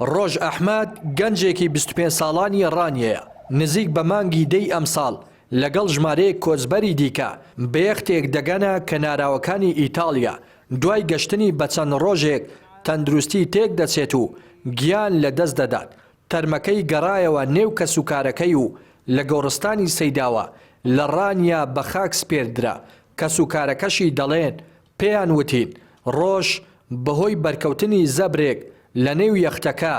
ڕۆژ ئەحمەد گەنجێکی 25 ساڵانی ڕانیەیە نزیک بە مانگی دەی ئەمساڵ لەگەڵ ژمارەیەک کۆچبەری دیکە بە یەختێک دەگەنە کەناراوەکانی ئیتالیا دوای گەشتنی بە چەند ڕۆژێک تەندروستی تێک دەچێت و گیان لە دەست دەدات. تەرمەکەی گەڕایەوە نێو کەسوکارەکەی و لە گۆڕستانی سەیداوە لە ڕانیا بە خاک سپێردرا. کەسوکارەکەشی دەڵێن پێیان وتین ڕۆژ بەهۆی بەرکەوتنی زەبرێک لە نێو یەختەکە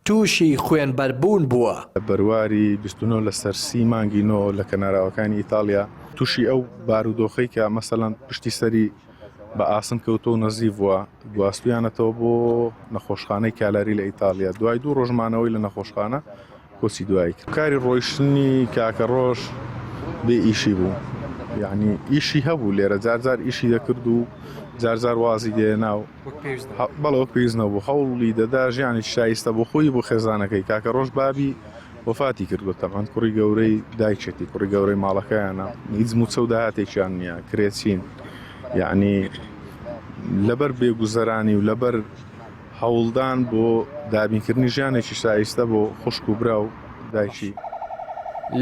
تووشی خوێنبەربوون بووە. بەرواری 29 لەسەر 30 مانگی نۆ لە کەناراوەکانی ئیتالیا تووشی ئەو بارودۆخەی کە مەسەڵەن پشتی سەری بە ئاسن کەوتۆ و نەزیڤوە گواستویانەتەوە بۆ نەخۆشخانەی کالاری لە ئیتالیا. دوای 2 ڕۆژمانەوەی لە نەخۆشخانە کۆچی دوایی کرد. کاری ڕۆیشتنی کاکە ڕۆژ بێ ئیشی بوو، یعنی ئیشی هەبوو لێرە جارجار ئیشی دەکرد و جارجار وازی دێناو بەڵەوە پێویستنەوە بوو هەوڵی دەدا ژیانی شایستە بۆ خۆی بۆ خێزانەکەی. کاکە ڕۆژ بابی وەفاتی کردوە تەمان کوڕی گەورەی دایکێتی کوڕی گەورەی ماڵەکەیانە هیچ موچە و داهاتێکیان نییە کرێچین، یعنی لەبەر بێگوزەرانی و لەبەر هەوڵدان بۆ دابینکردنی ژیانێکی شایستە بۆ خوشک و برا و دایکی.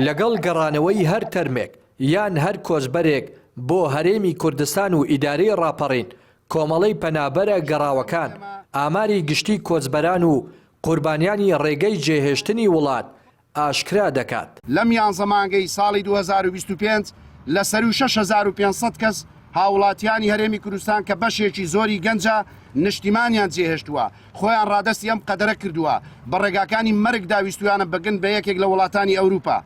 لەگەڵ گەڕانەوەی هەر تەرمێک یان هەر کۆچبەرێک بۆ هەرێمی کوردستان و ئیدارەی ڕاپەڕین کۆمەڵەی پەنابەرە گەڕاوەکان ئاماری گشتی کۆچبەران و قوربانیانی ڕێگەی جێهێشتنی وڵات ئاشکرا دەکات. لەم 11 مانگەی ساڵی 2025 لە سەر 6500 کەس هاوڵاتیانی هەرێمی کوردستان کە بەشێکی زۆری گەنجە نیشتیمانیان جێهێشتووە خۆیان ڕادەستی ئەم قەدەرە کردووە بە ڕێگاکانی مەرگ داویستویانە بگن بە یەکێک لە وڵاتانی ئەوروپا.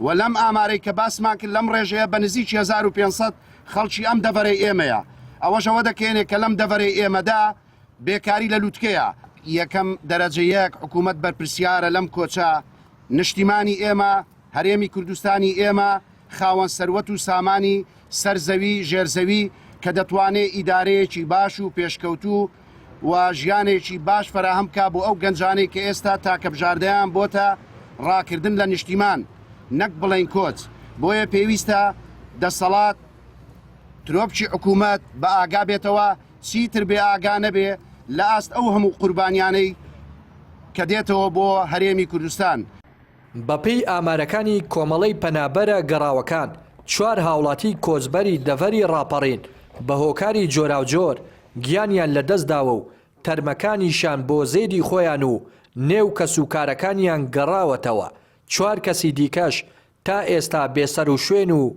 و لەم ئامارەی کە باسمان کرد لەم ڕێژەیە بە نزیکی 1500 خەڵکی ئەم دەڤەرەی ئێمەیە. ئەوەشەوە دەکەێنێت کە لەم دەڤەرەی ئێمەدا بێکاری لە لووتکەیە. یەکەم دەرەجە یەک حکوومەت بەرپرسیارە لەم کۆچە نیشتیمانی ئێمە هەرێمی کوردستانی ئێمە خاوەن سەروەت و سامانی سەرزەوی ژێرزەوی کە دەتوانێت ئیدارەیەکی باش و پێشکەوتوو و ژیانێکی باش فراهەم کا بۆ ئەو گەنجانەی کە ئێستا تاکە بژاردەیان بۆتە ڕاکردن لە نیشتیمان نەک بڵین کۆچ. بۆیە پێویستە دەسەڵات ترۆپچی حکوومەت بە ئاگا بێتەوە چیتر بێ ئاگا نەبێ لە ئاست ئەو هەموو قوربانیانەی کە دێتەوە بۆ هەرێمی کوردستان. بەپێی ئامارەکانی کۆمەڵەی پەنابەرە گەڕاوەکان 4 هاوڵاتی کۆچبەری دەڤەری ڕاپەڕین بە هۆکاری جۆراوجۆر گیانیان لە دەستداوە و تەرمەکانیشان بۆ زێدی خۆیان و نێو کەسوکارەکانیان گەڕاوەتەوە. 4 کەسی دیکەش تا ئێستا بێسەر و شوێن و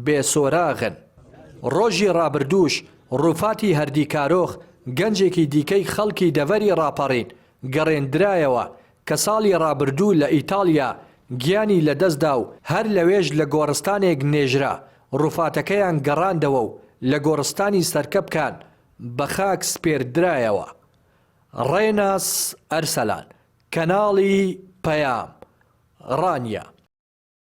بێسۆراغن. ڕۆژی ڕابردووش ڕووفاتی هەردی کارۆخ گەنجێکی دیکەی خەڵکی دەڤەری ڕاپەڕین گەڕێندرایەوە کە ساڵی ڕابردوو لە ئیتالیا گیانی لە دەستدا و هەر لەوێژ لە گۆڕستانێک نێژرا ڕووفاتەکەیان گەڕاندەوە و لە گۆڕستانی سەرکەبکان بە خاک سپێردرایەوە. ڕێناس ئەرسەلان، کەناڵی پەیام، ڕانیا.